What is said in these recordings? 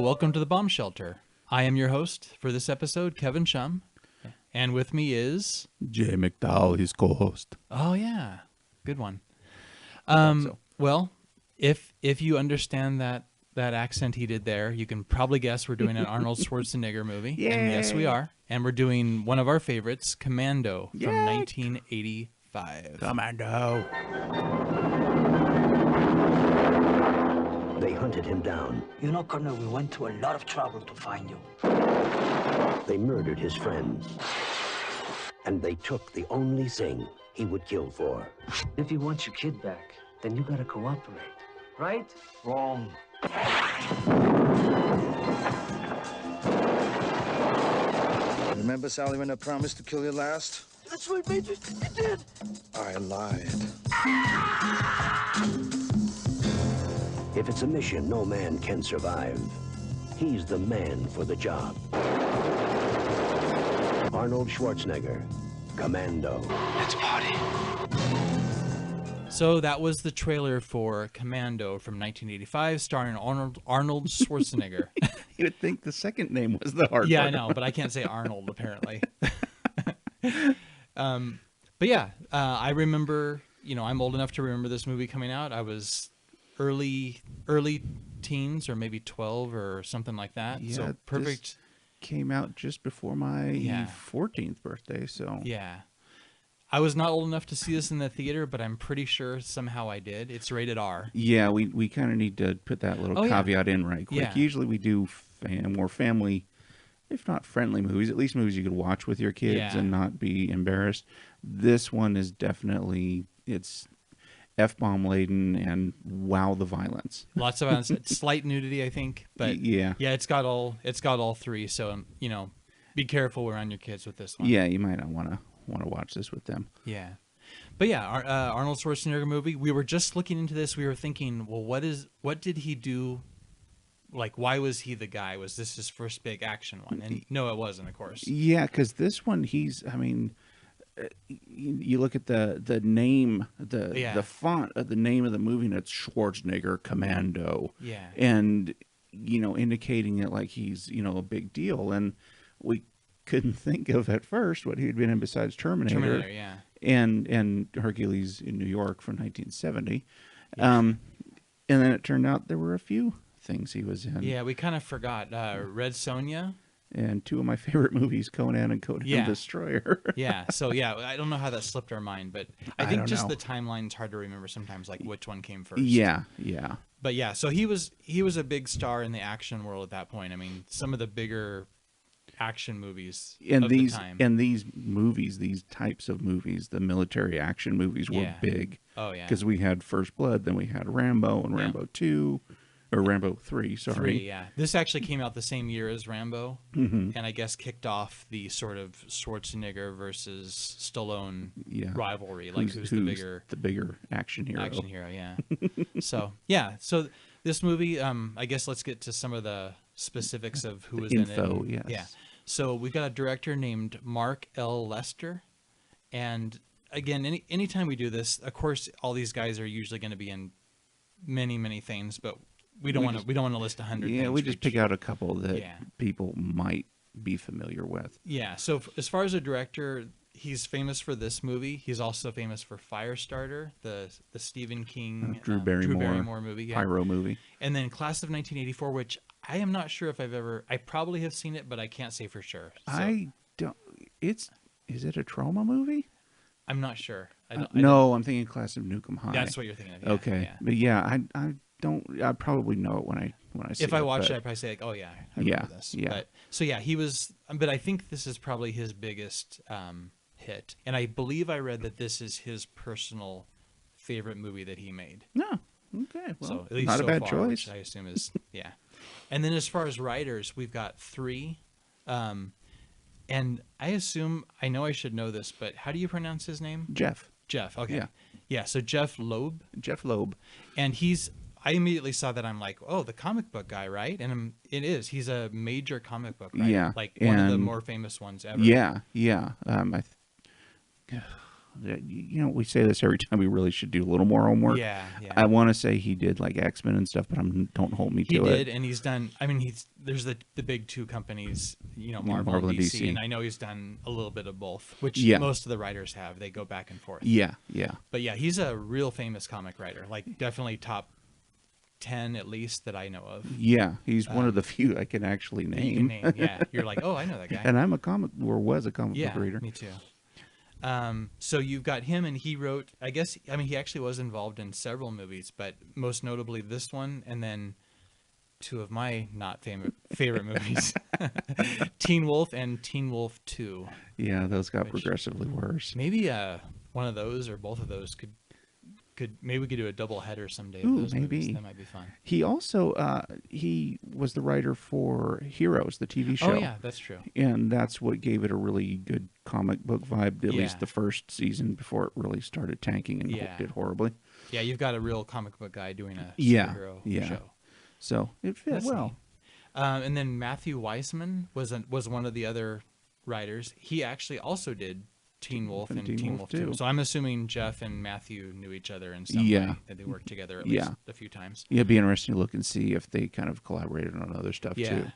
welcome to the Bomb Shelter. I am your host for this episode, Kevin Schumm, and with me is... Jay McDowell, his co-host. Oh, yeah. Good one. So. Well, if you understand that accent he did there, you can probably guess we're doing an Arnold Schwarzenegger movie. Yay. And yes, we are. And we're doing one of our favorites, Commando, from 1985. Commando. They hunted him down. You know, Colonel, we went to a lot of trouble to find you. They murdered his friends. And they took the only thing he would kill for. If you want your kid back, then you gotta cooperate. Right? Wrong. Remember, Sally, when I promised to kill you last? That's right, Major. You did. I lied. If it's a mission no man can survive, he's the man for the job. Arnold Schwarzenegger, Commando. Let's party. So that was the trailer for Commando from 1985, starring Arnold Schwarzenegger. You would think the second name was the hard Yeah, part. I know, but I can't say Arnold, apparently. But yeah, I remember, I'm old enough to remember this movie coming out. I was early teens, or maybe 12 or something like that. Yeah, so perfect. This came out just before my 14th birthday, so... Yeah. I was not old enough to see this in the theater, but I'm pretty sure somehow I did. It's rated R. Yeah, we kind of need to put that little caveat in right quick. Yeah. Usually we do more family, if not friendly movies, at least movies you could watch with your kids and not be embarrassed. This one is definitely, it's F-bomb laden and wow, the violence. Lots of violence. Slight nudity, I think, but yeah, it's got all three. So be careful around your kids with this one. Yeah, you might not want to watch this with them. Yeah, but yeah, Arnold Schwarzenegger movie. We were just looking into this. We were thinking, well, what did he do? Like, why was he the guy? Was this his first big action one? And no, it wasn't, of course. Yeah, because this one, you look at the name, the font of the name of the movie, and it's Schwarzenegger Commando. Yeah, and indicating it like he's a big deal, and we couldn't think of at first what he'd been in besides Terminator, and Hercules in New York from 1970, and then it turned out there were a few things he was in. Yeah, we kind of forgot Red Sonja. And two of my favorite movies, Conan and Conan Destroyer. So I don't know how that slipped our mind, but I think just the timeline's hard to remember sometimes, like which one came first. Yeah. But yeah, so he was a big star in the action world at that point. I mean, some of the bigger action movies of the time. And these movies, these types of movies, the military action movies were big. Oh yeah. Because we had First Blood, then we had Rambo and Rambo 2. Or Rambo 3, sorry. 3, yeah. This actually came out the same year as Rambo, and I guess kicked off the sort of Schwarzenegger versus Stallone rivalry. Like, who's the bigger action hero? Action hero, yeah. So this movie, I guess let's get to some of the specifics of who was in it. Yes. Yeah. So we've got a director named Mark L. Lester, and again, anytime we do this, of course, all these guys are usually going to be in many things, but we don't want to list 100. Yeah, things we just pick out a couple that Yeah. people might be familiar with. Yeah. So as far as a director, he's famous for this movie. He's also famous for Firestarter, the Stephen King Drew Barrymore movie, Pyro movie, and then Class of 1984, which I am not sure if I probably have seen it, but I can't say for sure. So, I don't. Is it a trauma movie? I'm not sure. I'm thinking Class of Nukem High. That's what you're thinking of. Yeah, okay, yeah. But yeah, I probably know it when I see it. If I watch it, I probably say like, oh yeah, I remember this. Yeah. But he was. But I think this is probably his biggest hit, and I believe I read that this is his personal favorite movie that he made. No. Okay. Well, so at least not so a bad far, choice. which I assume is And then as far as writers, we've got 3. And I know I should know this, but how do you pronounce his name? Jeff. Okay. Yeah. So Jeff Loeb. And I immediately saw that. I'm like, oh, the comic book guy, right? And it is. He's a major comic book writer. Yeah. Like one of the more famous ones ever. Yeah. you know, we say this every time. We really should do a little more homework. Yeah, yeah. I want to say he did like X-Men and stuff, but don't hold me to it. He did, and he's done. I mean, there's the big two companies, you know, Marvel and DC, and I know he's done a little bit of both, which most of the writers have. They go back and forth. Yeah, yeah. But yeah, he's a real famous comic writer, like definitely top 10 at least that I know of. Yeah, he's one of the few I can actually name. Yeah, you're like, oh, I know that guy. And I'm a comic was a comic book reader. Me too. So you've got him, and he wrote, I guess, I mean, he actually was involved in several movies, but most notably this one, and then two of my not favorite movies, Teen Wolf and Teen Wolf 2. Yeah, those got progressively worse. Maybe one of those or both of those could maybe we could do a double header someday. Ooh, of those maybe movies. That might be fun. He also he was the writer for Heroes, the TV show. Oh yeah, that's true. And that's what gave it a really good comic book vibe, at least the first season before it really started tanking and did horribly. Yeah, you've got a real comic book guy doing a superhero show. So it fit well. And then Matthew Weissman was one of the other writers. He actually also did Teen Wolf and Teen Wolf 2. So I'm assuming Jeff and Matthew knew each other in some way, that they worked together at least a few times. Yeah, it'd be interesting to look and see if they kind of collaborated on other stuff too.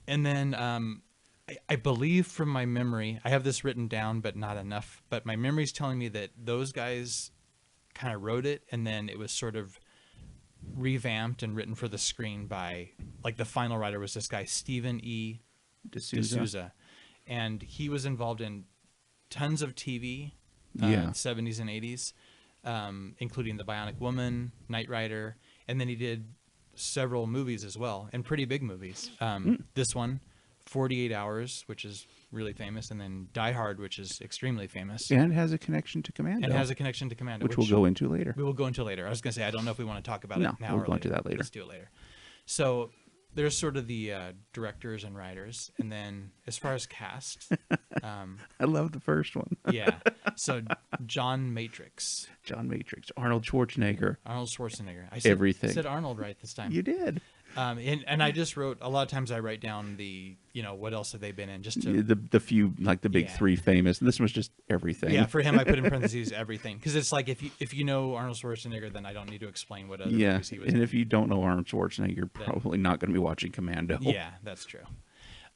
And then I believe from my memory, I have this written down, but not enough. But my memory's telling me that those guys kind of wrote it, and then it was sort of revamped and written for the screen by, like, the final writer was this guy, Stephen E. D'Souza. And he was involved in tons of TV, 70s and 80s, including The Bionic Woman, Knight Rider, and then he did several movies as well, and pretty big movies. This one, 48 Hours, which is really famous, and then Die Hard, which is extremely famous. And has a connection to Commando. Which we'll go into later. We will go into later. I was going to say, I don't know if we want to talk about it now we'll or go into that later. Let's do it later. So there's sort of the directors and writers, and then as far as cast, I love the first one. So John Matrix, Arnold Schwarzenegger. I said Arnold right this time. You did. And I just wrote, a lot of times I write down what else have they been in, just to the few, like the big three famous. This was just everything. Yeah, for him I put in parentheses everything, because it's like if you know Arnold Schwarzenegger, then I don't need to explain what other movies he was in. And if you don't know Arnold Schwarzenegger, you're probably not going to be watching Commando. Yeah, that's true.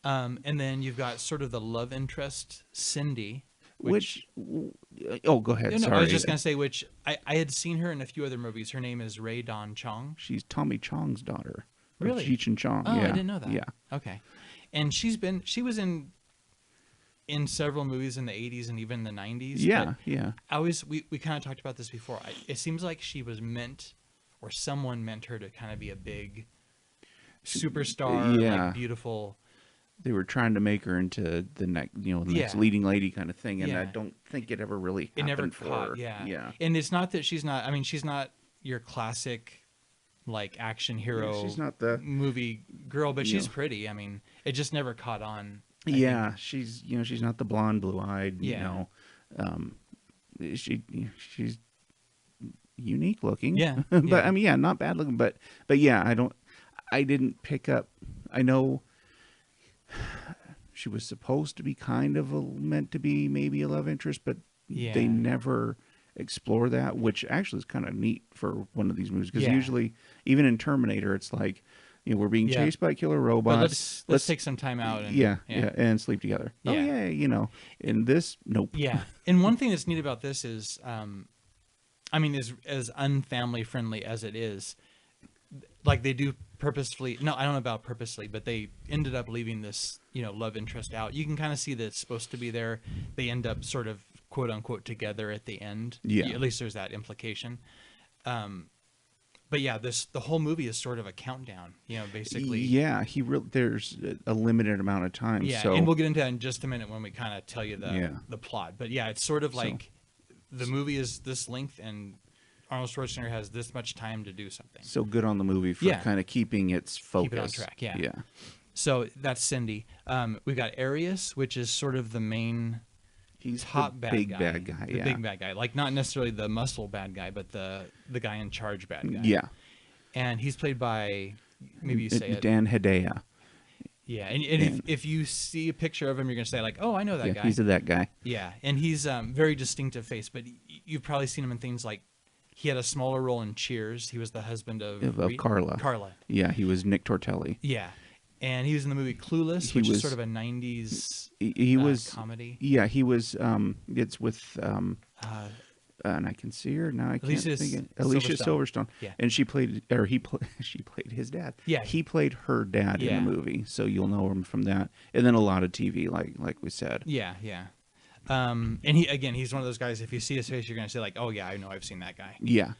And then you've got sort of the love interest, Cindy. Go ahead. Sorry. I was just going to say, which I had seen her in a few other movies. Her name is Ray Dawn Chong. She's Tommy Chong's daughter. Really? Cheech and Chong. Oh, I didn't know that. Yeah. Okay. And she was in several movies in the 80s and even the 90s. Yeah, yeah. We kind of talked about this before. It seems like she was meant, or someone meant her to kind of be a big superstar, like beautiful. They were trying to make her into the next, the next leading lady kind of thing, and I don't think it ever really happened for her. Yeah. And it's not that she's not. I mean, she's not your classic, like, action hero. She's not the movie girl, but she's pretty. I mean, it just never caught on. I think. She's she's not the blonde, blue-eyed. She's unique looking. Yeah, but I mean, not bad looking. But yeah, I didn't pick up. I know she was supposed to be kind of meant to be maybe a love interest, but they never explore that, which actually is kind of neat for one of these movies, because usually, even in Terminator, it's like, we're being chased by killer robots. Let's take some time out and and sleep together. Oh yeah, in this, nope. Yeah, and one thing that's neat about this is, I mean, as unfamily friendly as it is, like, they do purposefully, no, I don't know about purposely, but they ended up leaving this, love interest out. You can kind of see that it's supposed to be there. They end up sort of quote unquote together at the end. Yeah. At least there's that implication. But yeah, the whole movie is sort of a countdown, basically. Yeah, there's a limited amount of time. Yeah, and we'll get into that in just a minute when we kind of tell you the plot. But yeah, it's sort of like the movie is this length and Arnold Schwarzenegger has this much time to do something. So good on the movie for kind of keeping its focus. Keep it on track, yeah. So that's Cindy. We've got Arius, which is sort of the main... He's top the big bad guy. The big bad guy. Like, not necessarily the muscle bad guy, but the guy in charge bad guy. Yeah. And he's played by, maybe you say it. Dan Hedaya. Yeah, and if you see a picture of him, you're gonna say like, "Oh, I know that guy." He's that guy. Yeah, and he's very distinctive face, but you've probably seen him in things like he had a smaller role in Cheers. He was the husband of Carla. Carla. Yeah, he was Nick Tortelli. Yeah, and he was in the movie Clueless, which is sort of a '90s comedy. Yeah, he was. It's with. And I can see her now. I can't think. Alicia Silverstone. Yeah, and she played she played his dad. Yeah, he played her dad in the movie, so you'll know him from that. And then a lot of TV, like we said. Yeah. And he's one of those guys. If you see his face, you're gonna say like, "Oh yeah, I know, I've seen that guy." Yeah.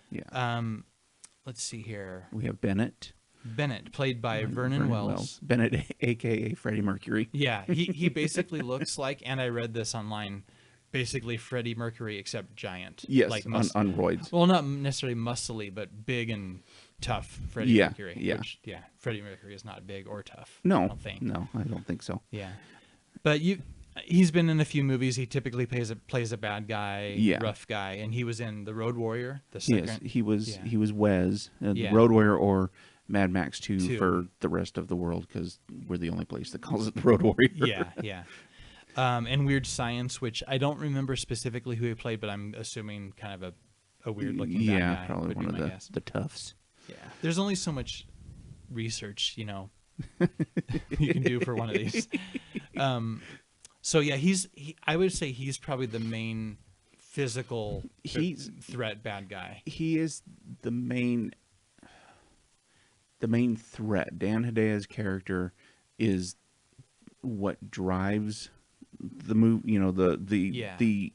Let's see here. We have Bennett. Bennett, played by Vernon Wells. Bennett, aka Freddie Mercury. Yeah, he basically looks like, and I read this online, basically Freddie Mercury except giant. Yes, like on roids. Well, not necessarily muscly, but big and tough. Freddie Mercury. Yeah. Which, Freddie Mercury is not big or tough. No, I don't think. No, I don't think so. Yeah, but he's been in a few movies. He typically plays a bad guy, rough guy, and he was in The Road Warrior. The second. Yes, he was Wes, the Road Warrior, or Mad Max 2 for the rest of the world, because we're the only place that calls it the Road Warrior. Yeah. And Weird Science, which I don't remember specifically who he played, but I'm assuming kind of a weird looking bad guy. Yeah, probably one of the toughs. Yeah, there's only so much research, you can do for one of these. So yeah, I would say he's probably the main physical threat bad guy. He is the main threat. Dan Hedaya's character is what drives the move, the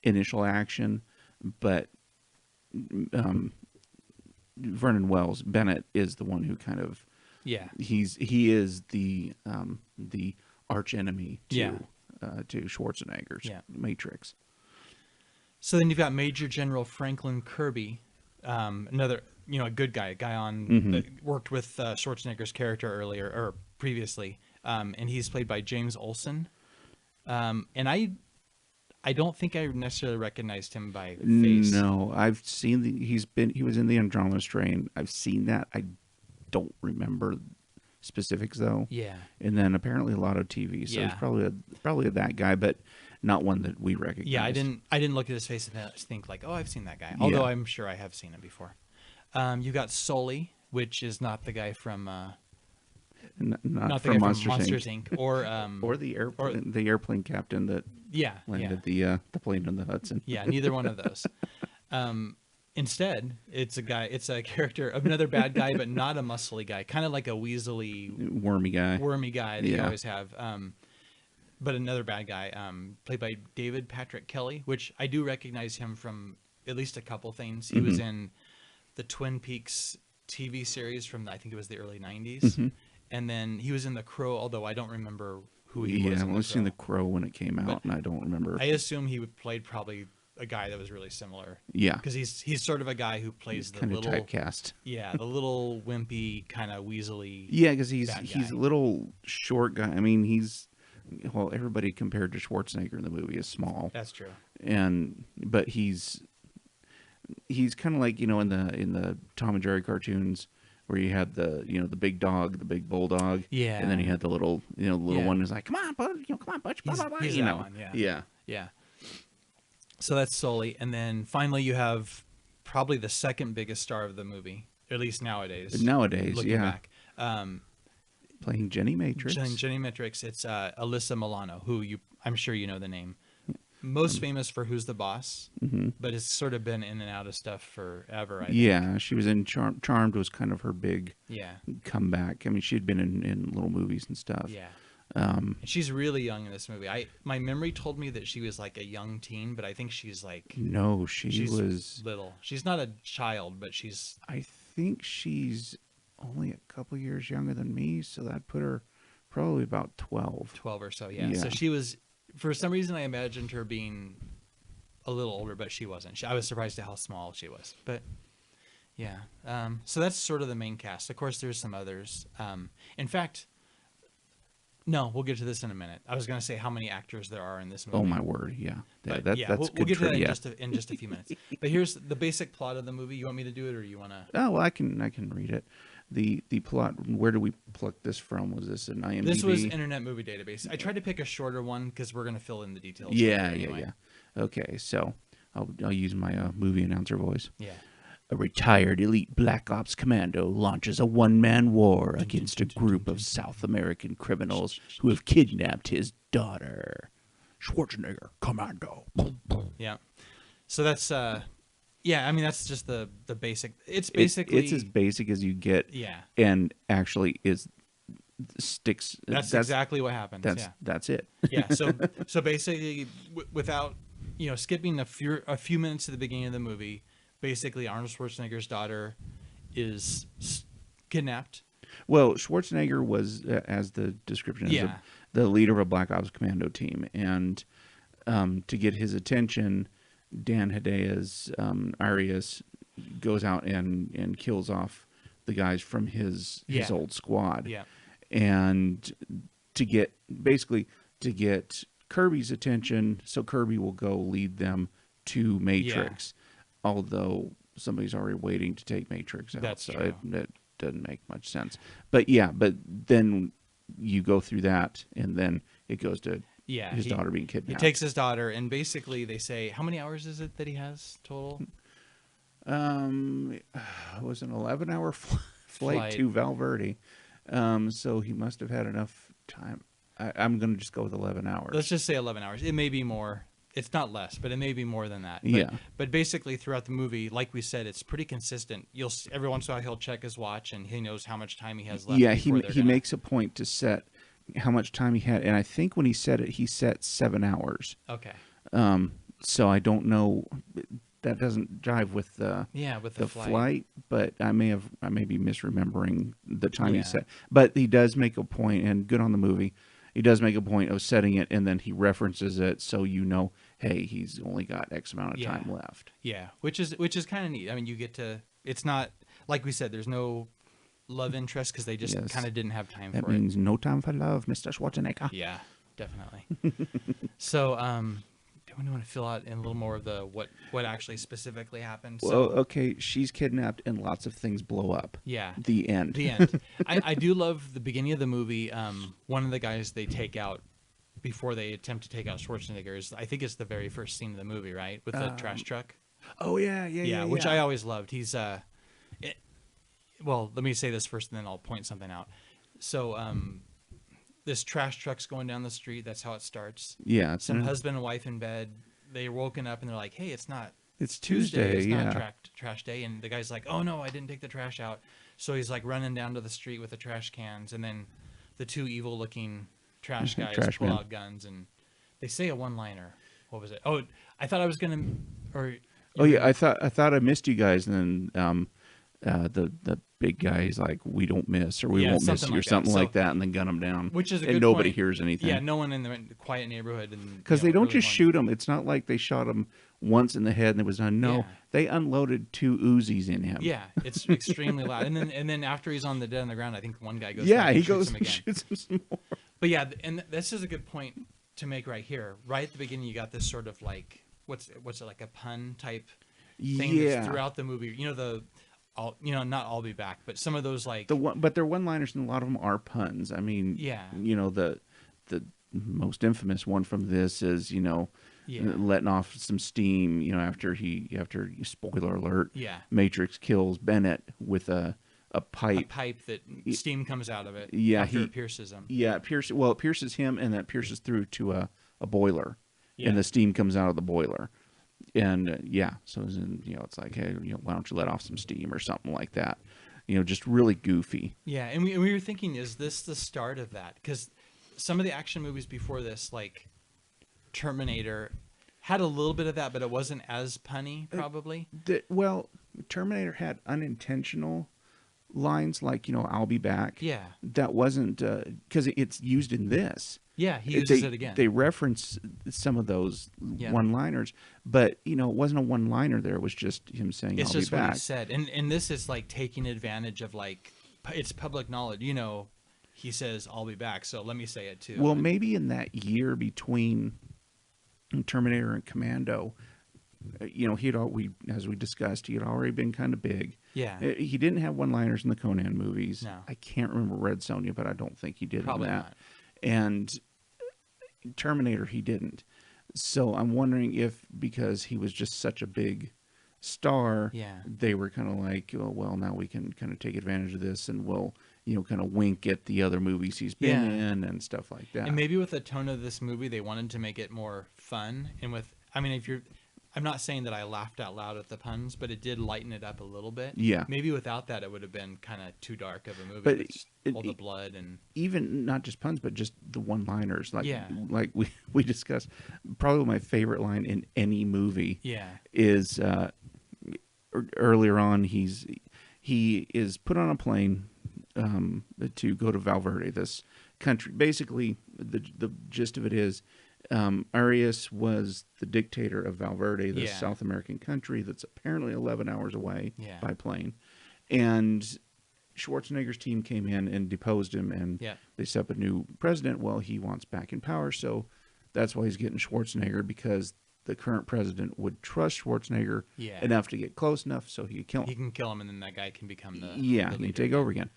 initial action, but Vernon Wells, Bennett, is the one who kind of he is the arch enemy to Schwarzenegger's Matrix. So then you've got Major General Franklin Kirby, another a good guy, that worked with Schwarzenegger's character earlier or previously, and he's played by James Olsen, and I don't think I necessarily recognized him by face. No, I've seen he was in the Andromeda Strain. I've seen that. I don't remember specifics though. Yeah. And then apparently a lot of TV, so it's probably that guy, but not one that we recognize. Yeah, I didn't look at his face and think like, oh, I've seen that guy. Although I'm sure I have seen him before. You got Sully, which is not the guy from not from Monsters Inc. or the airplane captain that landed the plane in the Hudson. Yeah, neither one of those. Instead, it's a character of another bad guy, but not a muscly guy, kind of like a weaselly, wormy guy that you always have. But another bad guy, played by David Patrick Kelly, which I do recognize him from at least a couple things. He was in the Twin Peaks TV series from I think it was the early '90s, and then he was in The Crow. Although I don't remember who he was. Yeah, I only seen The Crow when it came out, and I don't remember. I assume he played probably a guy that was really similar. Yeah, because he's sort of a guy who plays the kind little of typecast. Yeah, the little wimpy kind of weaselly. Yeah, because he's a little short guy. I mean, everybody compared to Schwarzenegger in the movie is small. That's true. But he's kind of like in the Tom and Jerry cartoons where you had the big dog, the big bulldog. Yeah. And then you had the little one who's like, come on, bud, come on, butch, blah, blah, blah. He's that one, yeah. So that's Sully, and then finally you have probably the second biggest star of the movie, at least nowadays. Looking back. Playing Jenny Matrix. Jenny Matrix. It's Alyssa Milano, who I'm sure you know the name. Most famous for Who's the Boss, but has sort of been in and out of stuff forever. I think. Yeah, she was in Charmed was kind of her big comeback. I mean, she'd been in little movies and stuff. Yeah. She's really young in this movie. My memory told me that she was like a young teen, but I think she's like she's was little. She's not a child, but she's. I think she's only a couple years younger than me, so that put her probably about 12 or so. Yeah. So she was. For some reason, I imagined her being a little older, but she wasn't. I was surprised at how small she was. But yeah, so that's sort of the main cast. Of course, there's some others. In fact. No, we'll get to this in a minute. I was going to say how many actors there are in this movie. Oh my word, yeah. But that's we'll get to that in just a few minutes. But here's the basic plot of the movie. You want me to do it, or you want to? Oh, well, I can read it. the plot. Where do we pluck this from? Was this an IMDb? This was Internet Movie Database. I tried to pick a shorter one because we're going to fill in the details. Yeah, anyway. yeah. Okay, so I'll use my movie announcer voice. Yeah. A retired elite Black Ops commando launches a one-man war against a group of South American criminals who have kidnapped his daughter. Schwarzenegger, Commando. Yeah. So that's yeah, I mean that's just the basic. It's basically it's as basic as you get. Yeah. And actually is sticks. That's exactly what happens. That's it. Yeah. So basically, without skipping a few minutes to the beginning of the movie, basically Arnold Schwarzenegger's daughter is kidnapped. Well, Schwarzenegger was, as the description is, the leader of a Black Ops Commando team, and to get his attention, Dan Hidea's Arias goes out and kills off the guys from his old squad. Yeah. And to get Kirby's attention, so Kirby will go lead them to Matrix. Yeah. Although somebody's already waiting to take Matrix out. That's so true. It doesn't make much sense. But then you go through that, and then it goes to his daughter being kidnapped. He takes his daughter, and basically they say, how many hours is it that he has total? It was an 11-hour flight to Val Verde. So he must have had enough time. I'm going to just go with 11 hours. Let's just say 11 hours. It may be more. It's not less, but it may be more than that. But basically throughout the movie, like we said, it's pretty consistent. Every once in a while he'll check his watch and he knows how much time he has left. Yeah, he makes a point to set how much time he had, and I think when he set it, he set 7 hours. Okay. So I don't know. That doesn't jive with the flight, but I may be misremembering the time he set. But he does make a point, and good on the movie. He does make a point of setting it, and then he references it, so hey, he's only got X amount of time left. Yeah, which is kind of neat. I mean, you get to. It's not like we said. There's no love interest because they just kind of didn't have time for it. That means no time for love, Mr. Schwarzenegger. Yeah, definitely. So, do we want to fill out in a little more of the what actually specifically happened? Well, okay, she's kidnapped and lots of things blow up. Yeah. The end. The end. I do love the beginning of the movie. One of the guys they take out before they attempt to take out Schwarzenegger is, I think it's the very first scene of the movie, right? With the trash truck. Oh, yeah. Which I always loved. He's, well, let me say this first and then I'll point something out. So, this trash truck's going down the street. That's how it starts. Yeah. Some husband and wife in bed. They're woken up and they're like, hey, it's Tuesday. It's not trash day. And the guy's like, oh, no, I didn't take the trash out. So he's like running down to the street with the trash cans. And then the two evil-looking trash guys pull out guns. And they say a one-liner. What was it? Oh, I thought I was going to... I thought I missed you guys. And then the big guy's like, we don't miss, or we won't miss you, or something like that, and then gun them down. Which is a good and nobody point. Hears anything. Yeah, no one in the quiet neighborhood. Because they don't just shoot him. It's not like they shot him once in the head and it was done. No, they unloaded 2 Uzis in him. Yeah, it's extremely loud. And then after he's on dead on the ground, I think one guy goes. Yeah, he goes him and again. shoots him some more. But yeah, and this is a good point to make right here. Right at the beginning, you got this sort of like what's it like a pun type thing that's throughout the movie. Not I'll be back, but some of those like but they're one-liners, and a lot of them are puns. I mean, the most infamous one from this is letting off some steam. After spoiler alert, Matrix kills Bennett with a pipe. A pipe that steam comes out of it. Yeah, after it pierces him. Yeah, it pierces him, and that pierces through to a boiler, and the steam comes out of the boiler. And so it's like, hey, why don't you let off some steam or something like that? Just really goofy. Yeah, and we were thinking, is this the start of that? Because some of the action movies before this, like Terminator, had a little bit of that, but it wasn't as punny, probably. Terminator had unintentional lines like, I'll be back. Yeah. That wasn't, because it's used in this. Yeah, he uses it again. They reference some of those one-liners, but it wasn't a one-liner there. It was just him saying, "I'll be back." It's just what he said, and this is like taking advantage of it's public knowledge. He says, "I'll be back," so let me say it too. Well, maybe in that year between Terminator and Commando, you know, as we discussed, he had already been kind of big. Yeah. He didn't have one-liners in the Conan movies. No. I can't remember Red Sonja, but I don't think he did Probably in that. not. And Terminator, he didn't. So I'm wondering if, because he was just such a big star, Yeah. they were kind of like, oh, well, now we can kind of take advantage of this, and we'll, you know, kind of wink at the other movies he's been in and stuff like that. And maybe with the tone of this movie, they wanted to make it more fun. And with, I mean, I'm not saying that I laughed out loud at the puns, but it did lighten it up a little bit. Yeah. Maybe without that, it would have been kind of too dark of a movie. But with just all the blood and even not just puns, but just the one-liners. Like, Yeah. like we discussed, probably my favorite line in any movie. Yeah. Is earlier on, he is put on a plane to go to Valverde, this country. Basically, the gist of it is, Arias was the dictator of Valverde, this Yeah. South American country that's apparently 11 hours away Yeah. by plane. And Schwarzenegger's team came in and deposed him, and Yeah. they set up a new president. Well, he wants back in power, so that's why he's getting Schwarzenegger, because the current president would trust Schwarzenegger Yeah. enough to get close enough so he could kill him. he can kill him, and then that guy can become the He leader. can take over again.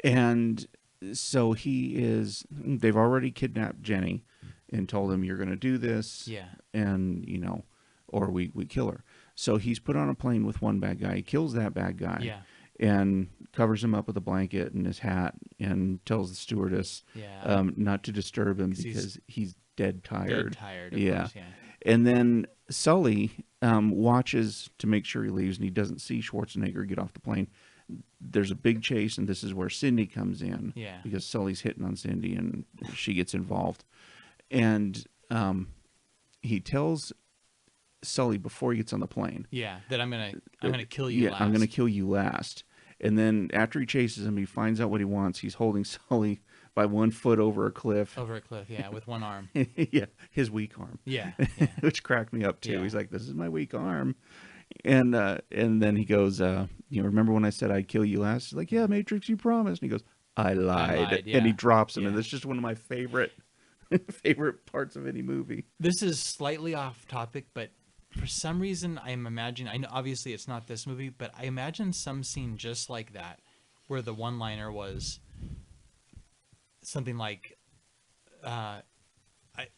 And so they've already kidnapped Jenny and told him, you're going to do this, Yeah. and, you know, or we kill her. So he's put on a plane with one bad guy. He kills that bad guy. Yeah. And covers him up with a blanket and his hat, and tells the stewardess Yeah. not to disturb him 'Cause because he's dead tired. Dead tired. Of Yeah. course, yeah. And then Sully watches to make sure he leaves, and he doesn't see Schwarzenegger get off the plane. There's a big chase, and this is where Cindy comes in. Yeah. Because Sully's hitting on Cindy, and she gets involved. And he tells Sully before he gets on the plane, Yeah. That I'm gonna kill you. yeah, last. I'm going to kill you last. And then after he chases him, he finds out what he wants. He's holding Sully by 1 foot over a cliff. Over a cliff. Yeah, with one arm. Yeah, his weak arm. Yeah. Yeah. Which cracked me up too. Yeah. He's like, "This is my weak arm," and then he goes, "You know, remember when I said I'd kill you last?" He's like, "Yeah, Matrix, you promised." And he goes, "I lied," yeah. and he drops him. Yeah. And that's just one of my favorite parts of any movie. This is slightly off topic, but for some reason, I'm imagining. I know obviously it's not this movie, but I imagine some scene just like that, where the one-liner was something like,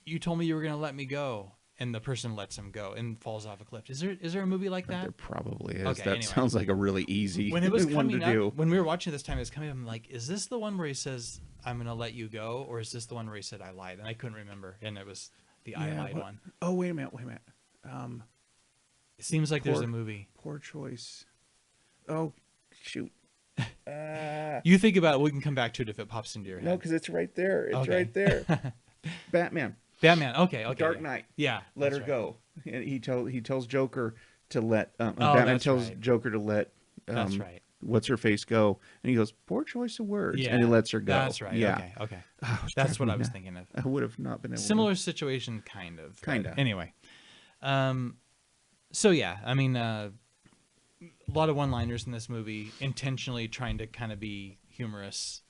"You told me you were going to let me go," and the person lets him go and falls off a cliff. Is there a movie like that? There probably is. Okay, That anyway. sounds like a really easy When it was one coming to up, do. when we were watching this time, it was coming up. I'm like, is this the one where he says, "I'm going to let you go," or is this the one where he said, "I lied"? And I couldn't remember, and it was the "I lied" what- one. Oh, wait a minute. It seems like there's Poor- a movie. Poor choice. Oh, shoot. You think about it. We can come back to it if it pops into your head. No, because it's right there. It's Okay. right there. Batman. Batman. Okay. Dark yeah. Knight. Yeah. Let that's her right. go. And he tells Joker to let Batman that's tells right. Joker to let That's right. what's her face go, and he goes, "Poor choice of words," Yeah. and he lets her go. That's right. Yeah. Okay. Okay. Oh, it's That's what driving I me was nuts. thinking of. I would have not been able. Similar situation, kind of. but Kinda. Anyway. So yeah, I mean, a lot of one-liners in this movie, intentionally trying to kind of be humorous.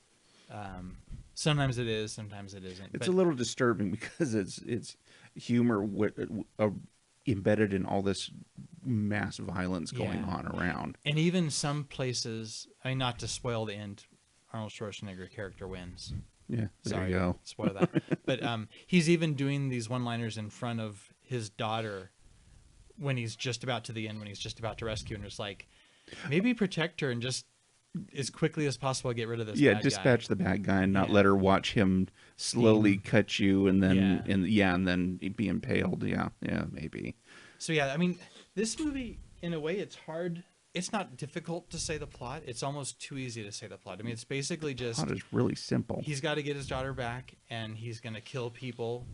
Sometimes it is, sometimes it isn't. It's but a little disturbing because it's humor embedded in all this mass violence going Yeah. on around. And even some places, I mean, not to spoil the end, Arnold Schwarzenegger character wins. Yeah, there Sorry, you go. spoil that. But he's even doing these one-liners in front of his daughter when he's just about to the end, when he's just about to rescue, and it's like, maybe protect her and just as quickly as possible get rid of this. Yeah, bad dispatch guy. the bad guy and not Yeah. let her watch him slowly cut you and then Yeah. and then be impaled. Yeah, maybe. So yeah, I mean, this movie, in a way, it's hard. It's not difficult to say the plot. It's almost too easy to say the plot. I mean, it's basically just Plot is really simple. he's got to get his daughter back, and he's going to kill people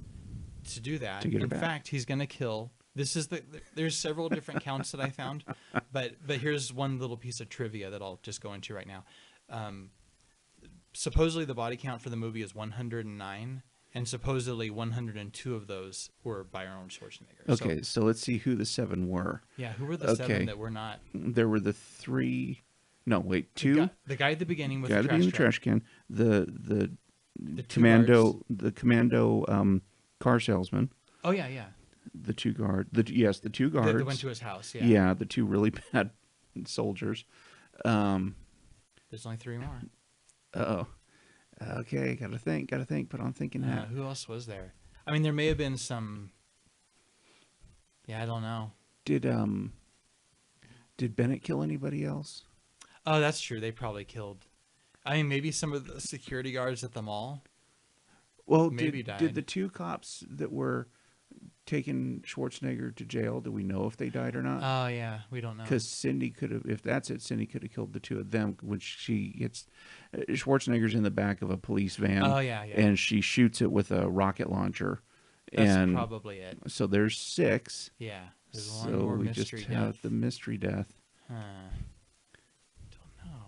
to do that. To get her In back. fact, he's going to kill. This is there's several different counts that I found, but here's one little piece of trivia that I'll just go into right now. Supposedly the body count for the movie is 109, and supposedly 102 of those were by Arnold Schwarzenegger. Okay, so let's see who the 7 were. Yeah, who were the Okay. 7 that were not? There were the 3. No, wait, 2. The guy at the beginning with Guy the to be in the trash trash can. The The two commando guards. the commando car salesman. Oh yeah, yeah. The two guard. Yes, the two guards. They went to his house. Yeah. Yeah, the two really bad soldiers. There's only 3 more. Oh. Okay, gotta think. Put on thinking hat. Who else was there? I mean, there may have been some. Yeah, I don't know. Did Bennett kill anybody else? Oh, that's true. They probably killed. I mean, maybe some of the security guards at the mall. Well, maybe did the 2 cops that were taking Schwarzenegger to jail, do we know if they died or not? Oh, yeah. We don't know. Because Cindy could have, if that's it, Cindy could have killed the 2 of them when she gets, Schwarzenegger's in the back of a police van. Oh, yeah. And she shoots it with a rocket launcher. That's probably it. So there's 6. Yeah. There's So one more we mystery just death. have the mystery death. Don't know.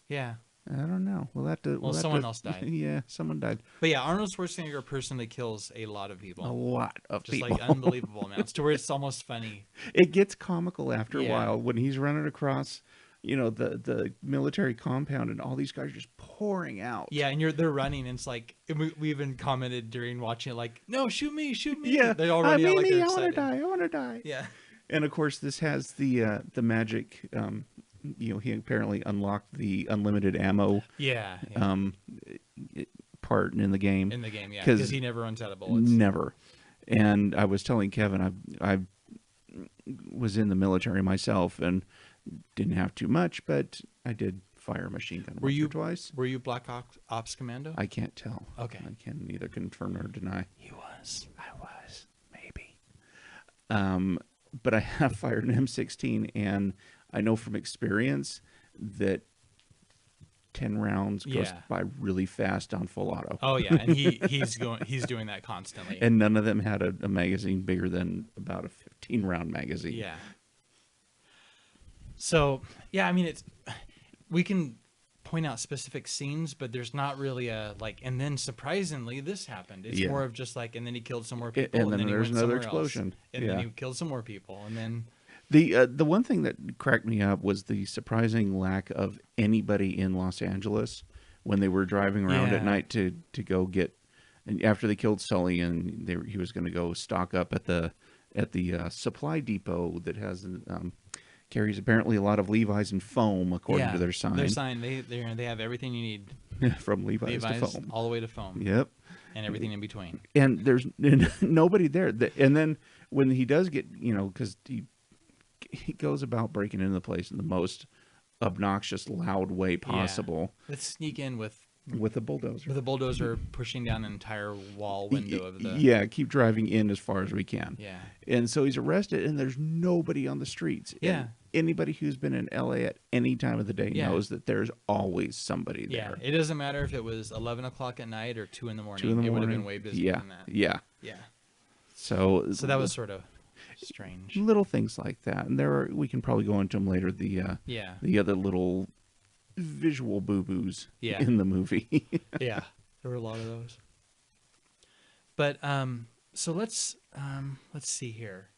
Yeah. I don't know. Well, someone else died. Yeah, someone died. But yeah, Arnold Schwarzenegger personally kills a lot of people. A lot of Just people. like unbelievable amounts to where it's almost funny. It gets comical after a Yeah. while when he's running across, the military compound and all these guys are just pouring out. Yeah, and they're running, and it's like we even commented during watching it, like, "No, shoot me, shoot me!" Yeah, they already out like they're I want to excited. die. I want to die. Yeah, and of course this has the magic. He apparently unlocked the unlimited ammo. yeah. Part in the game. In the game, yeah, because he never runs out of bullets. Never. And I was telling Kevin, I was in the military myself and didn't have too much, but I did fire a machine gun once or twice. Were you Black Ops Commando? I can't tell. Okay. I can neither confirm nor deny. He was. I was. Maybe. But I have fired an M16, and I know from experience that 10 rounds goes by really fast on full auto. Oh yeah, and he's doing that constantly. And none of them had a magazine bigger than about a 15-round magazine. Yeah. So yeah, I mean, we can point out specific scenes, but there's not really a like. And then surprisingly, this happened. It's more of just like, and then he killed some more people, and then there's he went another somewhere explosion, else, and then he killed some more people, and then. The one thing that cracked me up was the surprising lack of anybody in Los Angeles when they were driving around at night to go get, and after they killed Sully and he was going to go stock up at the supply depot that has carries apparently a lot of Levi's and foam according to their sign. Their sign, they have everything you need from Levi's to foam all the way to foam. Yep, and everything in between. And there's nobody there. And then when he does get, because he goes about breaking into the place in the most obnoxious, loud way possible. Let's sneak in with a bulldozer. With a bulldozer pushing down an entire wall window of the. Yeah, keep driving in as far as we can. Yeah. And so he's arrested, and there's nobody on the streets. Yeah. And anybody who's been in LA at any time of the day knows that there's always somebody there. Yeah. It doesn't matter if it was 11 o'clock at night or 2 in the morning. 2 in the morning. It would have been way busier than that. Yeah. Yeah. So that was sort of strange. Little things like that, and we can probably go into them later. The other little visual boo-boos in the movie. Yeah, there were a lot of those. But so let's see here.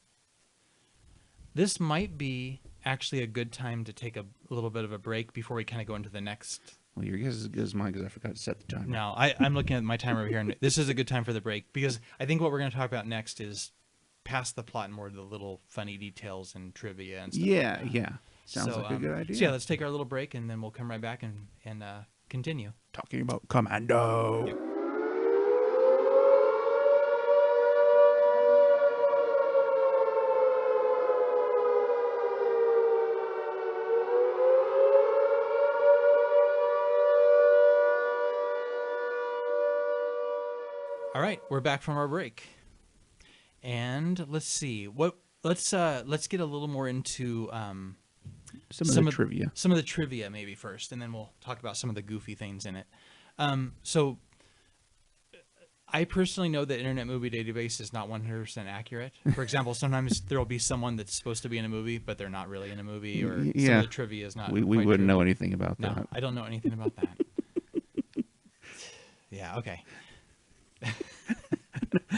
This might be actually a good time to take a little bit of a break before we kind of go into the next. Well, your guess is as good as mine because I forgot to set the timer. No, I'm looking at my timer over here, and this is a good time for the break because I think what we're going to talk about next is past the plot and more of the little funny details and trivia and stuff. Yeah. Sounds like a good idea. So yeah, let's take our little break and then we'll come right back and continue. Talking about Commando. Yep. All right, we're back from our break. And let's see. Let's get a little more into some of the trivia. Some of the trivia maybe first, and then we'll talk about some of the goofy things in it. So I personally know that Internet Movie Database is not 100% accurate. For example, sometimes there will be someone that's supposed to be in a movie, but they're not really in a movie, or some of the trivia is not. We wouldn't know anything about that. No, I don't know anything about that. Yeah, okay.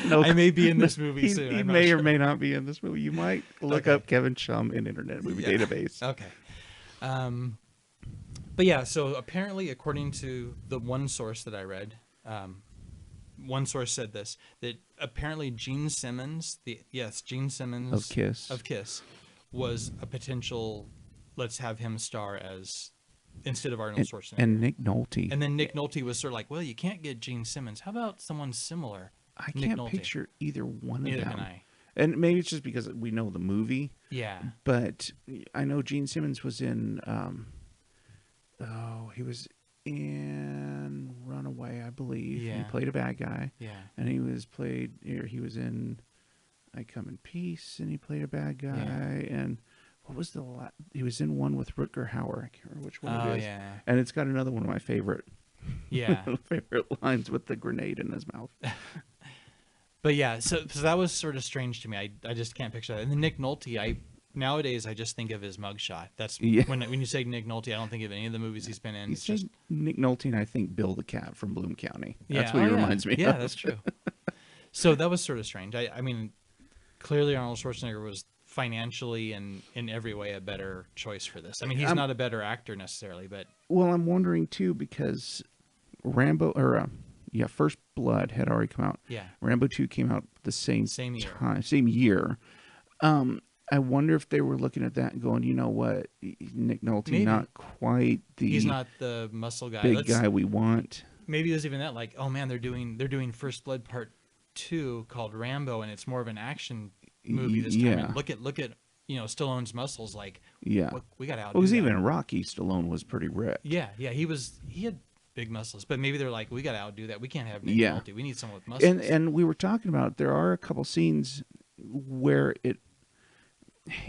No, I may be in this movie soon. He may or may not be in this movie. You might look up Kevin Schumm in Internet Movie Database. Okay. But yeah, so apparently, according to the one source that I read, one source said this, that apparently Gene Simmons, Gene Simmons of Kiss was a potential, let's have him star as, instead of Arnold Schwarzenegger. And Nick Nolte. And then Nick Nolte was sort of like, well, you can't get Gene Simmons. How about someone similar? I can't picture either one of Neither them. can I. And maybe it's just because we know the movie. Yeah. But I know Gene Simmons was in, he was in Runaway, I believe. Yeah. He played a bad guy. Yeah. And he was in I Come in Peace, and he played a bad guy. Yeah. And what was he was in one with Rutger Hauer. I can't remember which one it is. Yeah. And it's got another one of my favorite lines with the grenade in his mouth. But yeah, so that was sort of strange to me. I just can't picture that. And then Nick Nolte, nowadays I just think of his mugshot. That's when you say Nick Nolte, I don't think of any of the movies he's been in. It's just Nick Nolte, and I think Bill the Cat from Bloom County. That's Yeah. what he reminds me of. Yeah, that's true. So that was sort of strange. I mean, clearly Arnold Schwarzenegger was financially and in every way a better choice for this. I mean, he's not a better actor necessarily, but... Well, I'm wondering too, because Rambo, First Blood had already come out. Yeah. Rambo 2 came out the same year. I wonder if they were looking at that and going, you know what, Nick Nolte, Maybe. Not quite he's not the muscle guy. Big guy we want. Maybe it was even that, like, oh man, they're doing First Blood Part 2 called Rambo, and it's more of an action movie this time. Yeah. And look at Stallone's muscles. Like, yeah, we got out. Well, because even in Rocky, Stallone was pretty ripped. Yeah, he had big muscles, but maybe they're like, we got to outdo that. We can't have Nick Nolte. We need someone with muscles. And we were talking about, there are a couple scenes where it,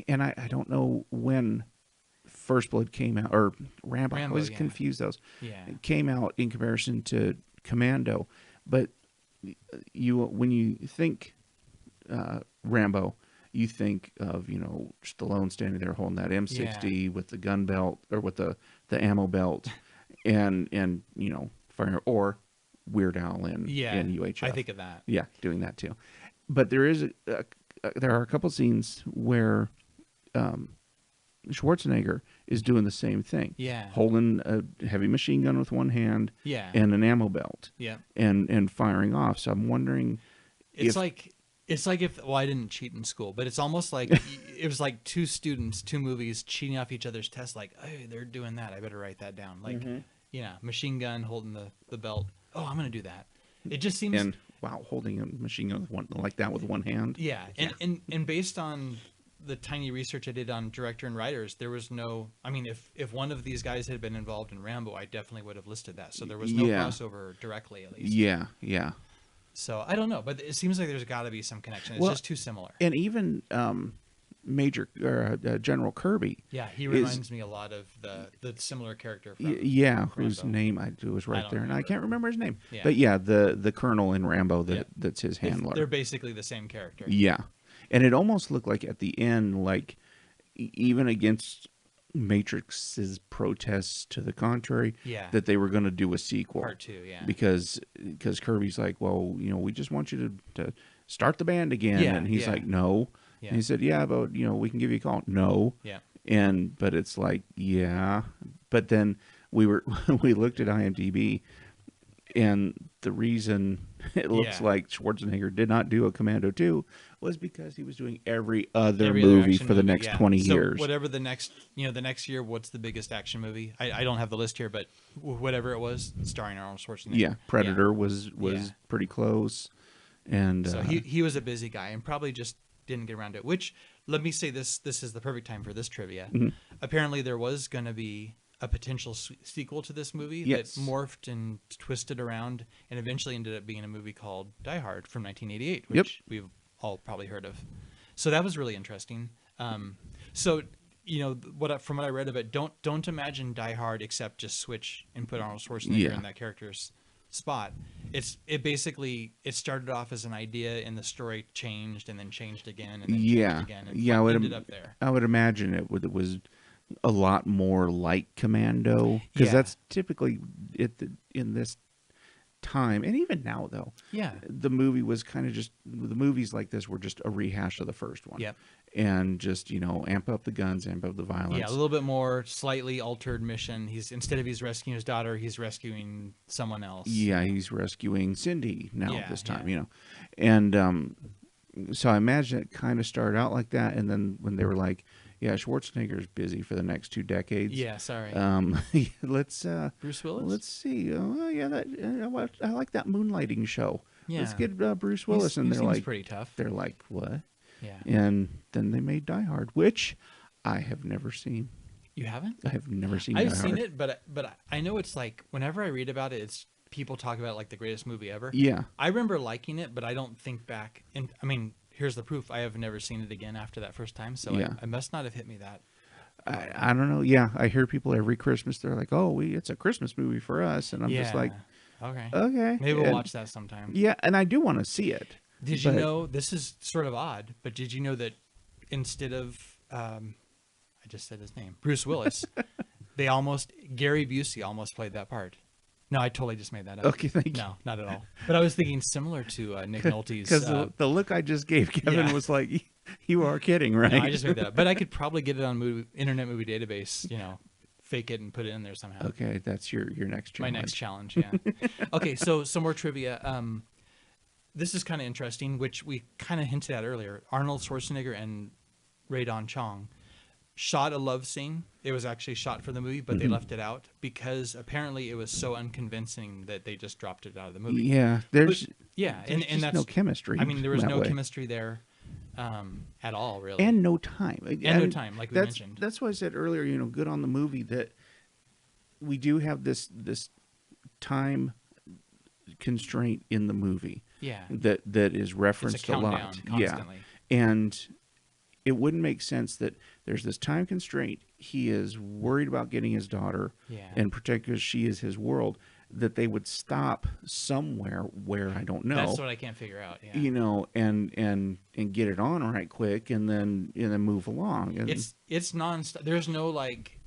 and I don't know when First Blood came out, or Rambo. I always confuse those. Yeah, it came out in comparison to Commando, but when you think Rambo, you think of Stallone standing there holding that M60 with the gun belt, or with the ammo belt, and firing, or Weird Al in UHF. I think of that. Yeah, doing that too. But there are a couple scenes where Schwarzenegger is doing the same thing. Yeah, holding a heavy machine gun with one hand. Yeah, and an ammo belt. Yeah, and firing off. So I'm wondering. It's like if I didn't cheat in school, but it's almost like it was like two movies cheating off each other's tests. Like, hey, they're doing that. I better write that down. Like, machine gun holding the belt. Oh, I'm gonna do that. It just seems. And wow, holding a machine gun with one hand. Yeah, and based on the tiny research I did on director and writers, there was no. I mean, if one of these guys had been involved in Rambo, I definitely would have listed that. So there was no crossover directly, at least. Yeah, yeah. So I don't know, but it seems like there's got to be some connection. It's just too similar. And even General Kirby. Yeah, he reminds me a lot of the similar character from whose name I do was right there, and I can't remember his name. Yeah. But yeah, the colonel in Rambo that's his handler. They're basically the same character. Yeah, and it almost looked like at the end, like even against Matrix's protests to the contrary, that they were going to do a sequel, Part 2, because Kirby's like, well, we just want you to start the band again, and he's like, no. Yeah. And he said, yeah, but we can give you a call. No. Yeah. But it's like, yeah. But then we looked at IMDb, and the reason it looks like Schwarzenegger did not do a Commando 2 was because he was doing every other movie for the next 20 years. Whatever the next year, what's the biggest action movie? I don't have the list here, but whatever it was, starring Arnold Schwarzenegger. Yeah, Predator was pretty close. And so he was a busy guy and probably just didn't get around to it. Which, let me say this is the perfect time for this trivia. Mm-hmm. Apparently there was going to be a potential sequel to this movie that morphed and twisted around and eventually ended up being a movie called Die Hard from 1988, which we've all probably heard of. So that was really interesting. So from what I read of it, don't imagine Die Hard except just switch and put Arnold Schwarzenegger in that character's spot. It basically started off as an idea and the story changed and then changed again and then changed again and ended up there. I would imagine it was a lot more like Commando, because that's typically in this time, and even now though, Yeah. the movie was kind of just, the movies like this were just a rehash of the first one. Yep. And just, amp up the guns, amp up the violence. Yeah, a little bit more slightly altered mission. He's rescuing his daughter, he's rescuing someone else. Yeah, he's rescuing Cindy now this time, yeah. And so I imagine it kind of started out like that, and then when they were like, yeah, Schwarzenegger's busy for the next 2 decades. Yeah, sorry. Let's Bruce Willis? Let's see. Oh yeah, I like that moonlighting show. Yeah. Let's get Bruce Willis, and they're like, pretty tough. They're like, what? Yeah. And then they made Die Hard, which I have never seen. You haven't? I have never seen. I've Die seen Hard. it, but I know it's like whenever I read about it, it's people talk about it like the greatest movie ever. Yeah. I remember liking it, but I don't think back. And I mean, here's the proof: I have never seen it again after that first time. So Yeah. I must not have hit me that. I don't know. Yeah, I hear people every Christmas. They're like, "Oh, it's a Christmas movie for us," and I'm just like, okay, maybe we'll watch that sometime. Yeah, and I do want to see it. Did you know, this is sort of odd, but did you know that instead of, I just said his name, Bruce Willis, Gary Busey almost played that part. No, I totally just made that up. Okay, thank you. No, not at all. But I was thinking similar to Nick Nolte's. Because the look I just gave Kevin yeah. was like, you are kidding, right? No, I just made that up. But I could probably get it on Internet Movie Database, fake it and put it in there somehow. Okay, that's your next challenge. My next challenge, yeah. Okay, so some more trivia. This is kind of interesting, which we kind of hinted at earlier. Arnold Schwarzenegger and Ray Don Chong shot a love scene. It was actually shot for the movie, but they left it out because apparently it was so unconvincing that they just dropped it out of the movie. Yeah, there's and just that's no chemistry. I mean, there was no way. chemistry there at all, really, and no time. no time, like we mentioned. That's why I said earlier. Good on the movie that we do have this time constraint in the movie. Yeah, that is referenced a lot. Constantly. Yeah, and it wouldn't make sense that there's this time constraint. He is worried about getting his daughter, and protect because she is his world. That they would stop somewhere where I don't know. That's what I can't figure out. Yeah. And get it on right quick, and then move along. And it's nonstop. There's no like.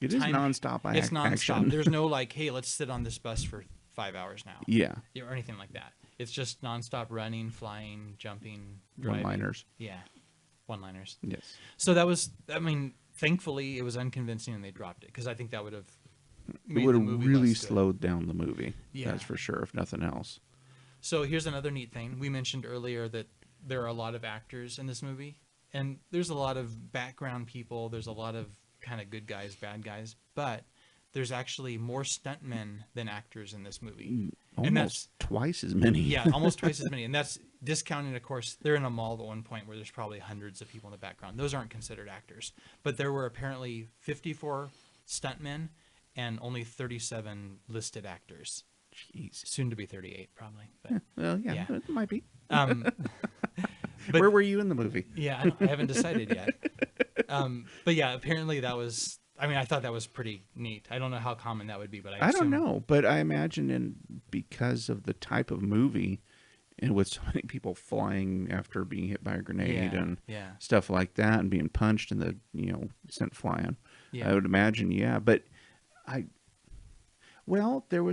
It is nonstop. It's nonstop. Action. There's no like, hey, let's sit on this bus for 5 hours now. Yeah. Or anything like that. It's just nonstop running, flying, jumping, driving. One-liners. Yeah. One-liners. Yes. So that was, I mean, thankfully it was unconvincing and they dropped it because I think that would have made it would the have movie really less good. slowed down the movie. Yeah. That's for sure, if nothing else. So here's another neat thing. We mentioned earlier that there are a lot of actors in this movie, and there's a lot of background people. There's a lot of kind of good guys, bad guys, but there's actually more stuntmen than actors in this movie. Almost that's twice as many. Yeah, almost twice as many. And that's discounting, of course, they're in a mall at one point where there's probably hundreds of people in the background. Those aren't considered actors. But there were apparently 54 stuntmen and only 37 listed actors. Jeez. Soon to be 38, probably. But, Well, yeah, it might be. but, Where were you in the movie? Yeah, I haven't decided yet. But yeah, apparently that was... I mean, I thought that was pretty neat. I don't know how common that would be, but I don't know. But I imagine because of the type of movie, and with so many people flying after being hit by a grenade and stuff like that, and being punched and the sent flying, I would imagine, But there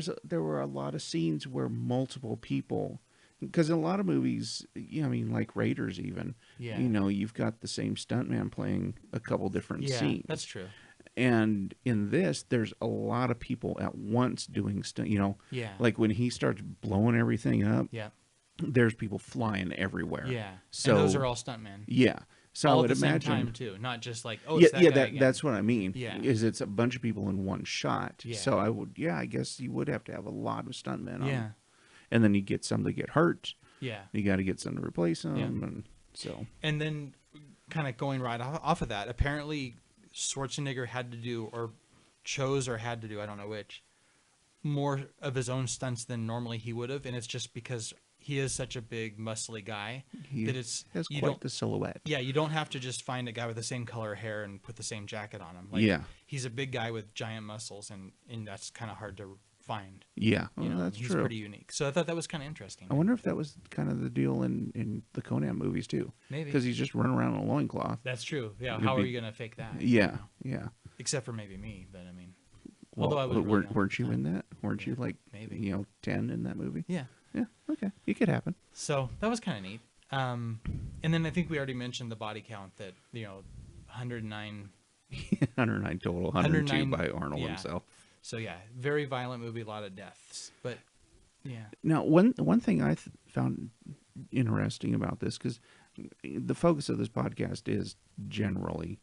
were a lot of scenes where multiple people. Because in a lot of movies, like Raiders even, you've got the same stuntman playing a couple different scenes. That's true. And in this, there's a lot of people at once doing stuff, like when he starts blowing everything up, there's people flying everywhere. Yeah. So and those are all stuntmen. Yeah. So all I would at the imagine, same time too, not just like, it's that guy again. That's what I mean. Yeah. Is it's a bunch of people in one shot. Yeah. So I guess you would have to have a lot of stuntmen on. Yeah. And then you get some that get hurt. Yeah. You got to get some to replace them. And so. And then kind of going right off of that, apparently Schwarzenegger had to do, or chose or had to do, I don't know which, more of his own stunts than normally he would have. And it's just because he is such a big, muscly guy that it's has quite the silhouette. Yeah, you don't have to just find a guy with the same color hair and put the same jacket on him. Like, he's a big guy with giant muscles, and that's kind of hard to find. Yeah, that's he's true. Pretty unique. So I thought that was kind of interesting. I wonder if that was kind of the deal in the Conan movies too. Maybe. Because he's just running around in a loincloth. That's true. Yeah. How are you going to fake that? Yeah. Except for maybe me, but I mean. Although I was really young weren't at the you time. in that? Weren't you like maybe 10 in that movie? Yeah. Yeah. Okay. It could happen. So that was kind of neat. And then I think we already mentioned the body count that 109. 109 total, 102 109 by Arnold yeah. himself. So yeah, very violent movie, a lot of deaths. But yeah. Now, one thing I found interesting about this, because the focus of this podcast is generally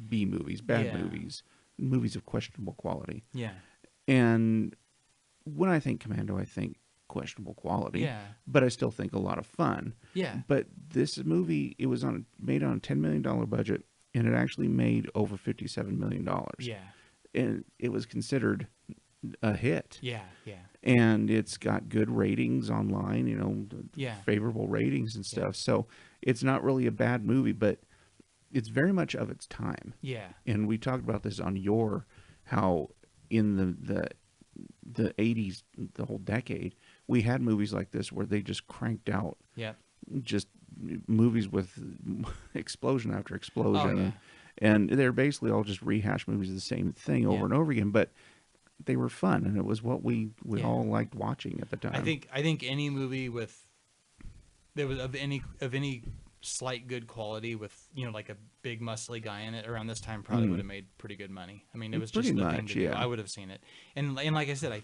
B movies, bad movies, movies of questionable quality. Yeah. And when I think Commando, I think questionable quality. Yeah. But I still think a lot of fun. Yeah. But this movie, it was made on a $10 million budget, and it actually made over $57 million. Yeah. And it was considered a hit. Yeah. Yeah. And it's got good ratings online, favorable ratings and stuff. Yeah. So it's not really a bad movie, but it's very much of its time. Yeah. And we talked about this on how in the 80s, the whole decade, we had movies like this where they just cranked out just movies with explosion after explosion. Oh, yeah. And they're basically all just rehash movies of the same thing over and over again. But they were fun, and it was what we all liked watching at the time. I think any movie that was of any slight good quality with like a big muscly guy in it around this time probably would have made pretty good money. I mean, it was just Pretty the thing much, to do. yeah. I would have seen it, and like I said, I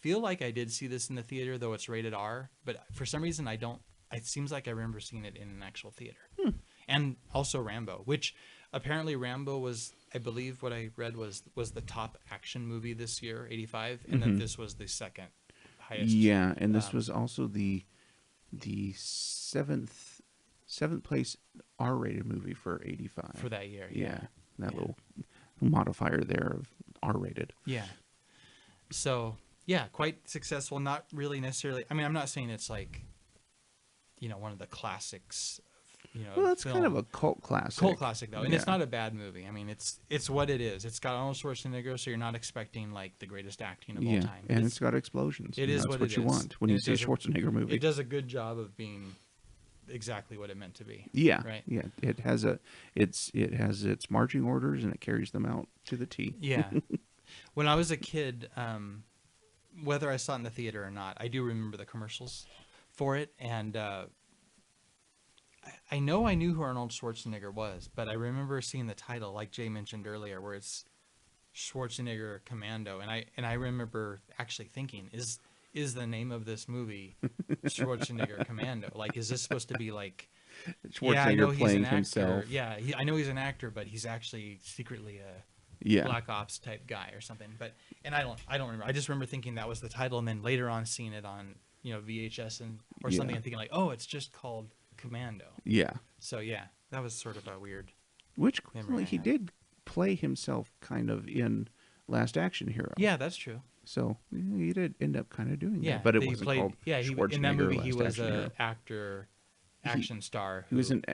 feel like I did see this in the theater, though it's rated R, but for some reason I don't. It seems like I remember seeing it in an actual theater, and also Rambo, which apparently Rambo was, I believe what I read was the top action movie this year, 85, and that this was the second highest. Yeah, and this was also the seventh place R-rated movie for 85 for that year. Yeah, that little modifier there of R-rated. Yeah. So yeah, quite successful. Not really necessarily. I mean, I'm not saying it's like, one of the classics. Well, it's kind of a cult classic. Cult classic though, and it's not a bad movie. I mean, it's what it is. It's got Arnold Schwarzenegger, so you're not expecting like the greatest acting of all time. And it's got explosions. It is that's what you want when you see a Schwarzenegger movie. It does a good job of being exactly what it meant to be. Yeah, right. Yeah, it has its marching orders, and it carries them out to the T. Yeah. When I was a kid, whether I saw it in the theater or not, I do remember the commercials for it, and I know I knew who Arnold Schwarzenegger was, but I remember seeing the title, like Jay mentioned earlier, where it's Schwarzenegger Commando, and I remember actually thinking, is the name of this movie Schwarzenegger Commando? Like, is this supposed to be like Schwarzenegger playing himself? Yeah, I know he's an actor, but he's actually secretly a Black Ops type guy or something. And I don't remember. I just remember thinking that was the title, and then later on seeing it on VHS or something, and thinking like, oh, it's just called Commando. Yeah. So yeah, that was sort of a weird. Which he did play himself kind of in Last Action Hero. Yeah, that's true. So he did end up kind of doing Yeah, that, but it he wasn't played, called Schwarzenegger. in that movie he Last was Action Hero. an actor, action star. He was an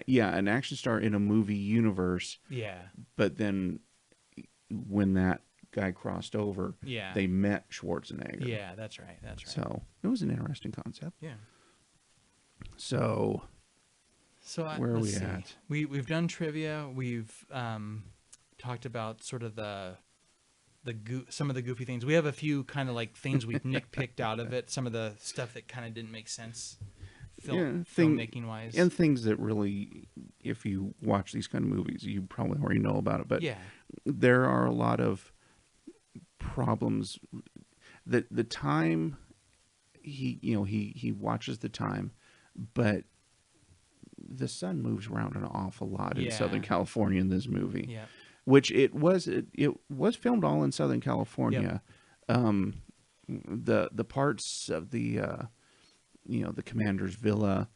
action star in a movie universe. Yeah. But then when that guy crossed over, they met Schwarzenegger. Yeah, that's right. That's right. So it was an interesting concept. Yeah. So where are we at? We've done trivia. We've talked about sort of some of the goofy things. We have a few kind of like things we've nitpicked out of it. Some of the stuff that kind of didn't make sense, filmmaking wise, and things that really, if you watch these kind of movies, you probably already know about it. But there are a lot of problems. The time he watches the time, but the sun moves around an awful lot in Southern California in this movie. Yeah. Which it was filmed all in Southern California. Yep. The parts of the the commander's villa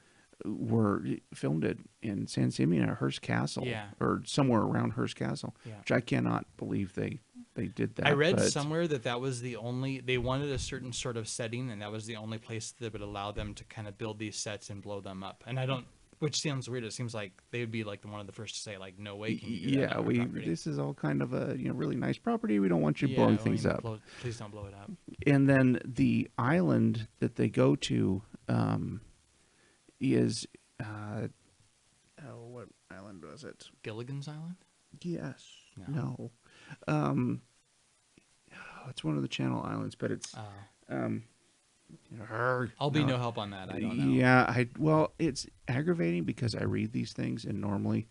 were filmed in San Simeon at Hearst Castle, or somewhere around Hearst Castle, which I cannot believe they did that. I read somewhere that was the only, they wanted a certain sort of setting, and that was the only place that would allow them to kind of build these sets and blow them up. And I don't, which sounds weird. It seems like they would be like one of the first to say, like, no way can you do that. This is all kind of a really nice property. We don't want you blowing things up. Please don't blow it up. And then the island that they go to is what island was it? Gilligan's Island? Yes. No. it's one of the Channel Islands, but it's I'll be no help on that. I don't know. Yeah, well, it's aggravating because I read these things and normally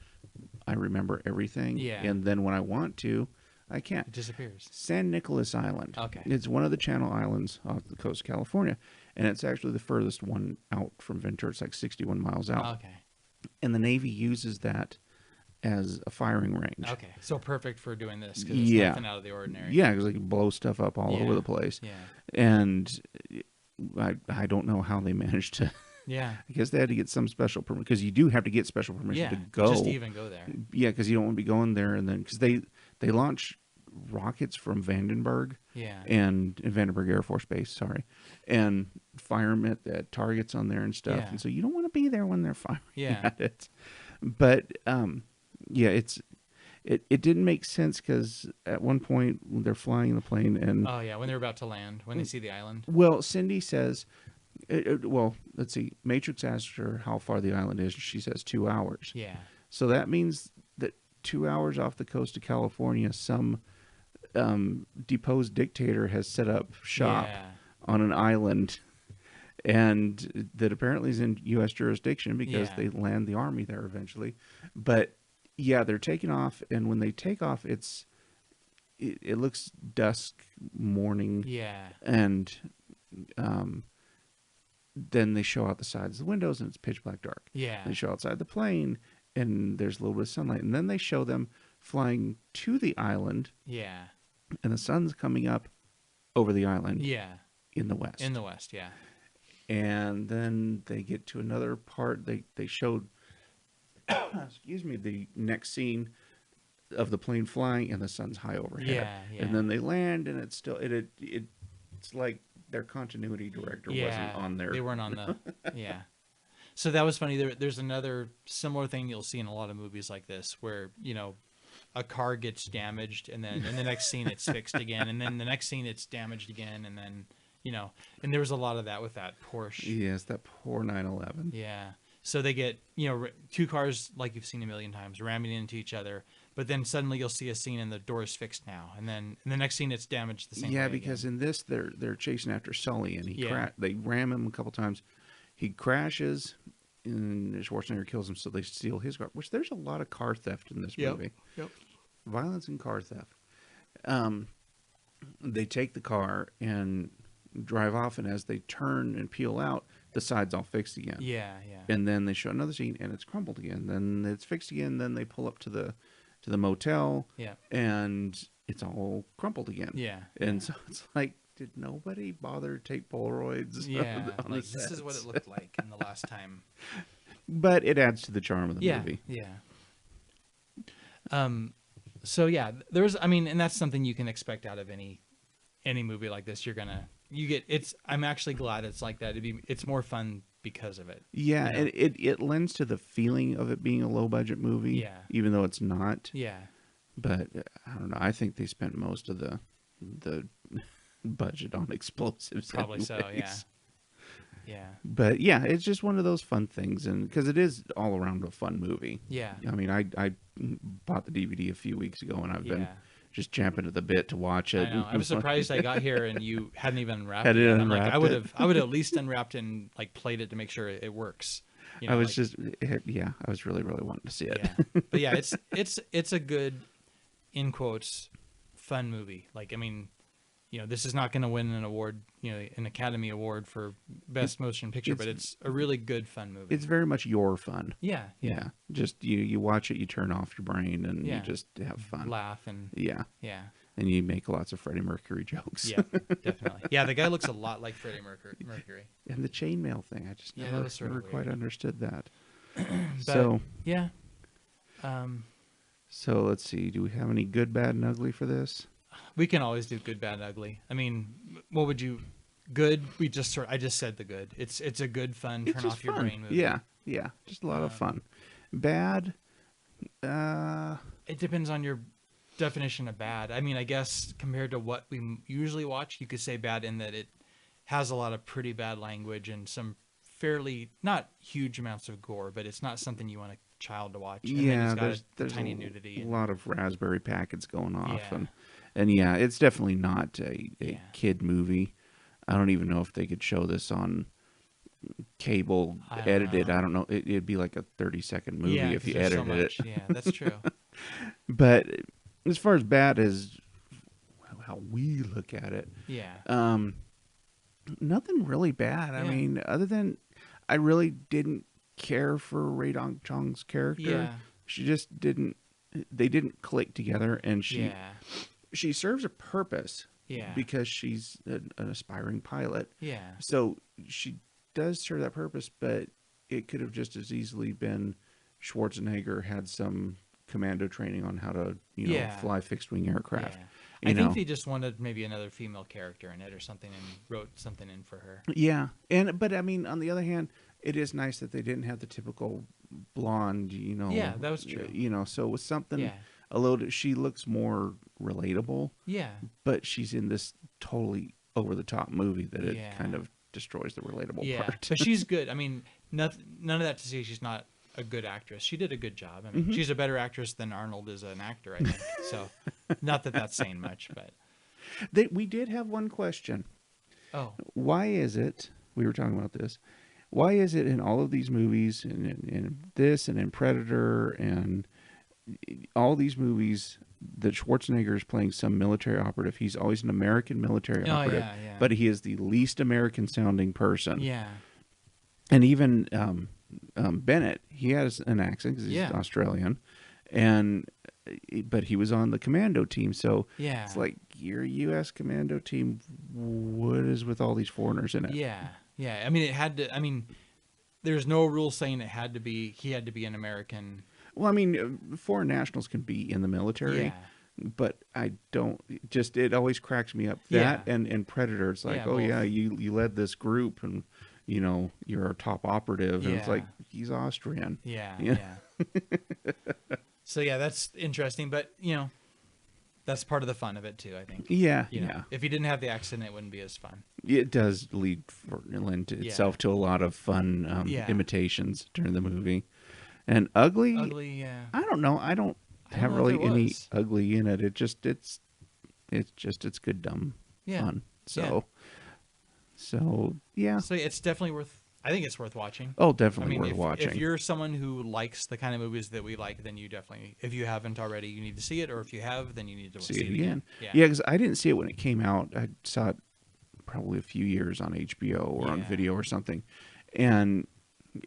I remember everything. Yeah. And then when I want to, I can't. It disappears. San Nicolas Island. Okay. It's one of the Channel Islands off the coast of California, and it's actually the furthest one out from Ventura. It's like 61 miles out. Okay. And the Navy uses that as a firing range. Okay. So perfect for doing this because it's nothing out of the ordinary. Yeah, because they can blow stuff up all over the place. Yeah. And I don't know how they managed to. Yeah. I guess they had to get some special permission, because you do have to get special permission to go. Just to even go there. Yeah, because you don't want to be going there, and then because they launch rockets from Vandenberg. Yeah. And Vandenberg Air Force Base, sorry, and fire them at targets on there and stuff. Yeah. And so you don't want to be there when they're firing Yeah. at it. But yeah, it didn't make sense because at one point when they're flying the plane and Oh yeah, when they're about to land, when they see the island. well, Cindy says, well, let's see, Matrix asks her how far the island is, and she says 2 hours. Yeah. So that means that 2 hours off the coast of California, some deposed dictator has set up shop on an island, and that apparently is in U.S. jurisdiction because they land the army there eventually. But yeah, they're taking off, and when they take off, it looks dusk morning. Yeah. And then they show out the sides of the windows, and it's pitch black dark. Yeah. They show outside the plane, and there's a little bit of sunlight, and then they show them flying to the island. Yeah. And the sun's coming up over the island. Yeah. In the west. In the west, yeah. And then they get to another part. They showed, excuse me, the next scene of the plane flying, and the sun's high overhead. Yeah, yeah. And then they land, and it's still it's like their continuity director wasn't on there. They weren't on the yeah. So that was funny. There's another similar thing you'll see in a lot of movies like this, where a car gets damaged, and then in the next scene it's fixed again, and then the next scene it's damaged again, and then and there was a lot of that with that Porsche. Yes, that poor 911. Yeah. So they get two cars, like you've seen a million times, ramming into each other, but then suddenly you'll see a scene and the door is fixed now, and then in the next scene it's damaged the same way. Yeah, because in this they're chasing after Sully, and they ram him a couple times. He crashes, and Schwarzenegger kills him, so they steal his car. Which there's a lot of car theft in this movie. Yep. Violence and car theft. They take the car and drive off, and as they turn and peel out, the side's all fixed again. Yeah, yeah. And then they show another scene, and it's crumbled again. Then it's fixed again. Then they pull up to the motel. Yeah. And it's all crumpled again. Yeah. And so it's like, did nobody bother to take Polaroids? Yeah. On Like, the this is what it looked like in the last time. But it adds to the charm of the movie. Yeah. So yeah, and that's something you can expect out of any movie like this. I'm actually glad it's like that. It's more fun because of it. Yeah, and it lends to the feeling of it being a low budget movie. Yeah. Even though it's not. Yeah. But I don't know. I think they spent most of the budget on explosives. Probably anyways. so. Yeah. Yeah. But yeah, it's just one of those fun things, and because it is all around a fun movie. Yeah. I mean, I bought the DVD a few weeks ago, and I've been just champing at the bit to watch it. I know. I was surprised I got here and you hadn't even unwrapped it. I'm like, I would have at least unwrapped and like played it to make sure it works. I was I was really wanting to see it. Yeah. But yeah, it's a good, in quotes, fun movie. Like, I mean, this is not going to win an award, an Academy Award for Best Motion Picture, but it's a really good, fun movie. It's very much your fun. Yeah. Yeah. Just you watch it, you turn off your brain, and you just have fun. Laugh and... Yeah. Yeah. And you make lots of Freddie Mercury jokes. Yeah, definitely. Yeah, the guy looks a lot like Freddie Mercury. And the chainmail thing, I just never quite understood that. So... Yeah. So let's see. Do we have any good, bad, and ugly for this? We can always do good, bad, ugly. I mean, what would you? Good. I just said the good. It's a good, fun, turn off your brain movie. Yeah, just a lot of fun. Bad. It depends on your definition of bad. I mean, I guess compared to what we usually watch, you could say bad in that it has a lot of pretty bad language and some fairly not huge amounts of gore, but it's not something you want a child to watch. And Yeah, then it's got there's tiny nudity. A lot of raspberry packets going off, And yeah, it's definitely not a Yeah. kid movie. I don't even know if they could show this on cable edited. I don't know. It'd be like a 30-second movie Yeah, if 'cause you there's so edited much. it. Yeah, that's true. But as far as bad as how we look at it, Yeah. nothing really bad. I Yeah. mean, other than I really didn't care for Ray Dong Chong's character. Yeah. She just didn't. They didn't click together, and Yeah. she serves a purpose. Yeah. Because she's an aspiring pilot. Yeah. So she does serve that purpose, but it could have just as easily been Schwarzenegger had some commando training on how to, Yeah. fly fixed wing aircraft. Yeah. I think they just wanted maybe another female character in it or something and wrote something in for her. Yeah. But I mean, on the other hand, it is nice that they didn't have the typical blonde, Yeah, that was true. So it was something Yeah. a little, she looks more relatable, Yeah. but she's in this totally over the top movie that it Yeah. kind of destroys the relatable Yeah. part. But she's good. I mean, none of that to say she's not a good actress. She did a good job. I mean, she's a better actress than Arnold is an actor, I think. So, not that that's saying much, but. We did have one question. Oh. Why is it, we were talking about this, why is it in all of these movies, and in this, and in Predator, and all these movies, that Schwarzenegger is playing some military operative? He's always an American military operative, yeah. but he is the least American sounding person. Yeah. And even Bennett, he has an accent because he's Australian, but he was on the Commando team, so Yeah. it's like your U.S. Commando team. What is with all these foreigners in it? Yeah. Yeah. I mean, it had to. I mean, there's no rule saying he had to be an American. Well, I mean, foreign nationals can be in the military, Yeah. but I don't. Just it always cracks me up that and Predator. It's like, Yeah, oh both. yeah, you led this group, and you're our top operative, and it's Yeah. like he's Austrian. Yeah. Yeah. Yeah. So yeah, that's interesting, but that's part of the fun of it too. I think. Yeah, You know, yeah. If he didn't have the accent, it wouldn't be as fun. It does lend itself to a lot of fun imitations during the movie. And ugly, Yeah. I don't know. I don't have know if really there any was. ugly in it. It's good dumb fun. So yeah. So it's definitely worth. I think it's worth watching. Oh, I definitely mean, worth watching. if you're someone who likes the kind of movies that we like, then you definitely, if you haven't already, you need to see it. Or if you have, then you need to see it again. again. Yeah, because I didn't see it when it came out. I saw it probably a few years on HBO or on video or something, and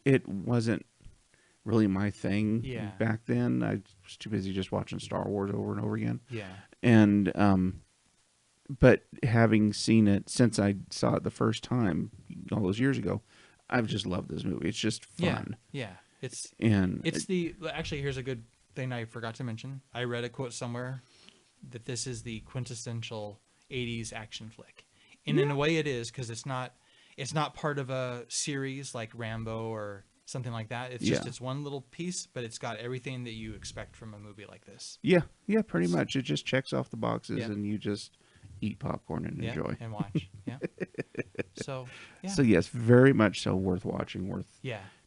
it wasn't really my thing back then. I was too busy just watching Star Wars over and over again. Yeah. And but having seen it since I saw it the first time all those years ago, I've just loved this movie. It's just fun. Yeah. It's actually, here's a good thing I forgot to mention. I read a quote somewhere that this is the quintessential 80s action flick. And in a way it is, because it's not part of a series like Rambo or something like that. It's just it's one little piece, but it's got everything that you expect from a movie like this. Yeah, pretty much. It just checks off the boxes, and you just eat popcorn and enjoy and watch. Yeah. So yes, very much so worth watching, worth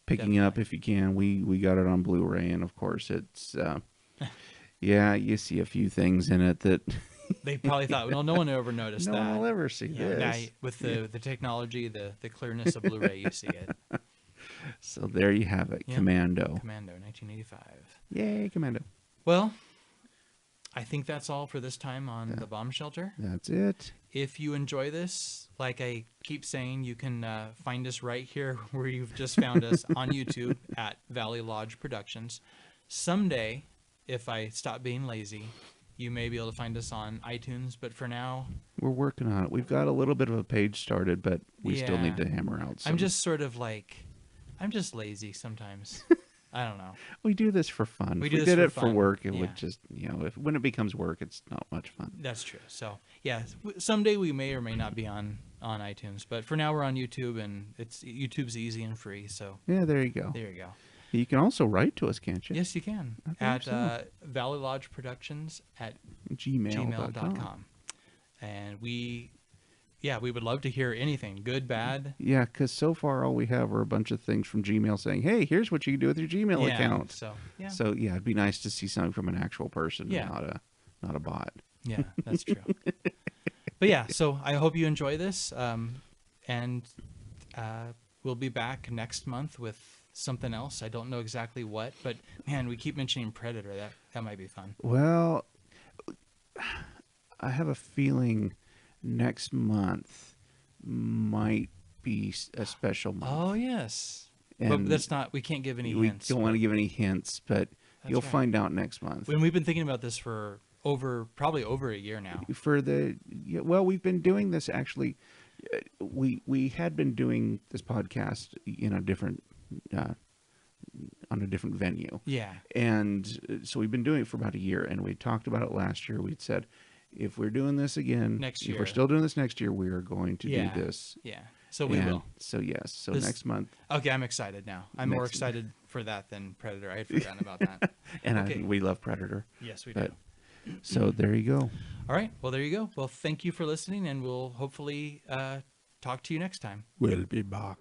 picking definitely. up if you can. We got it on Blu-ray, and of course it's you see a few things in it that they probably thought, well, no one ever noticed no that. one will ever see this. Now, with the technology, the clearness of Blu-ray, you see it. So there you have it, Commando. Commando, 1985. Yay, Commando. Well, I think that's all for this time on The Bomb Shelter. That's it. If you enjoy this, like I keep saying, you can find us right here where you've just found us on YouTube at Valley Lodge Productions. Someday, if I stop being lazy, you may be able to find us on iTunes, but for now, we're working on it. We've got a little bit of a page started, but we still need to hammer out some. I'm just sort of like, I'm just lazy sometimes. I don't know. We do this for fun. If we did it for work, it would just, when it becomes work, it's not much fun. That's true. So, yeah, someday we may or may not be on iTunes, but for now we're on YouTube, and YouTube's easy and free. So yeah, there you go. There you go. You can also write to us, can't you? Yes, you can. At Valley Lodge Productions at gmail.com. And we would love to hear anything, good, bad. Yeah, because so far all we have are a bunch of things from Gmail saying, hey, here's what you can do with your Gmail account. So, it'd be nice to see something from an actual person, not a bot. Yeah, that's true. But yeah, so I hope you enjoy this. And we'll be back next month with something else. I don't know exactly what, but man, we keep mentioning Predator. That might be fun. Well, I have a feeling next month might be a special month. Oh yes, And but that's not. We can't give any we hints. don't want to give any hints, but you'll right. find out next month. When we've been thinking about this for probably over a year now. We've been doing this actually. We had been doing this podcast in a different on a different venue. Yeah. And so we've been doing it for about a year, and we talked about it last year. We'd said, if we're doing this again next year, if we're still doing this next year, we are going to do this. Yeah. So we will. So yes. So this, next month. Okay, I'm excited now. I'm more excited for that than Predator. I had forgotten about that. And okay. We love Predator. Yes, we do. So there you go. All right. Well, there you go. Well, thank you for listening, and we'll hopefully talk to you next time. We'll be back.